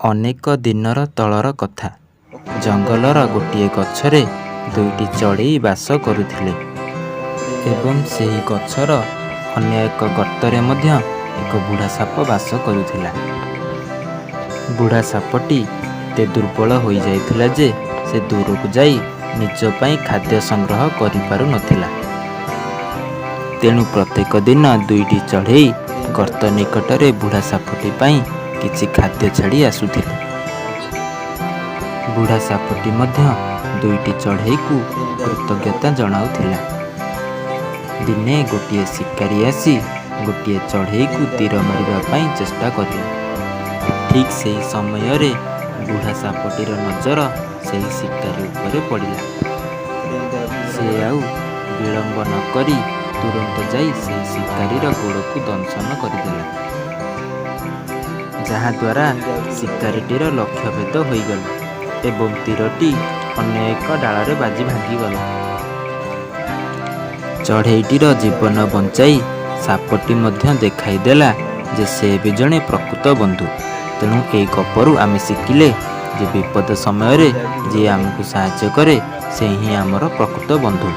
ଅନେକ ଦିନର ତଳର କଥା। ଜଙ୍ଗଲର ଗୋଟିଏ ଗଛରେ ଦୁଇଟି ଚଢ଼େଇ ବାସ କରୁଥିଲେ ଏବଂ ସେହି ଗଛର ଅନ୍ୟ ଏକ ଗର୍ତ୍ତରେ ମଧ୍ୟ ଏକ ବୁଢ଼ା ସାପ ବାସ କରୁଥିଲା। ବୁଢ଼ା ସାପଟି ଏତେ ଦୁର୍ବଳ ହୋଇଯାଇଥିଲା ଯେ ସେ ଦୂରକୁ ଯାଇ ନିଜ ପାଇଁ ଖାଦ୍ୟ ସଂଗ୍ରହ କରିପାରୁନଥିଲା। ତେଣୁ ପ୍ରତ୍ୟେକ ଦିନ ଦୁଇଟି ଚଢ଼େଇ ଗର୍ତ୍ତ ନିକଟରେ ବୁଢ଼ା ସାପଟି ପାଇଁ କିଛି ଖାଦ୍ୟ ଛାଡ଼ି ଆସୁଥିଲେ। ବୁଢ଼ା ସାପଟି ମଧ୍ୟ ଦୁଇଟି ଚଢ଼େଇକୁ କୃତଜ୍ଞତା ଜଣାଉଥିଲା। ଦିନେ ଗୋଟିଏ ଶିକାରୀ ଆସି ଗୋଟିଏ ଚଢ଼େଇକୁ ତୀର ମାରିବା ପାଇଁ ଚେଷ୍ଟା କରିଲା। ଠିକ୍ ସେହି ସମୟରେ ବୁଢ଼ା ସାପଟିର ନଜର ସେହି ଶିକାରୀ ଉପରେ ପଡ଼ିଲା। ସେ ଆଉ ବିଳମ୍ବ ନ କରି ତୁରନ୍ତ ଯାଇ ସେହି ଶିକାରୀର ଗୋଡ଼କୁ ଦଂଶନ କରିଦେଲା, ଯାହାଦ୍ୱାରା ଶିକାରୀଟିର ଲକ୍ଷ୍ୟଭେଦ ହୋଇଗଲା ଏବଂ ତୀରଟି ଅନ୍ୟ ଏକ ଡାଳରେ ବାଜି ଭାଙ୍ଗିଗଲା। ଚଢ଼େଇଟିର ଜୀବନ ବଞ୍ଚାଇ ସାପଟି ମଧ୍ୟ ଦେଖାଇଦେଲା ଯେ ସେ ବି ଜଣେ ପ୍ରକୃତ ବନ୍ଧୁ। ତେଣୁ ଏହି ଗପରୁ ଆମେ ଶିଖିଲେ ଯେ ବିପଦ ସମୟରେ ଯିଏ ଆମକୁ ସାହାଯ୍ୟ କରେ ସେ ହିଁ ଆମର ପ୍ରକୃତ ବନ୍ଧୁ।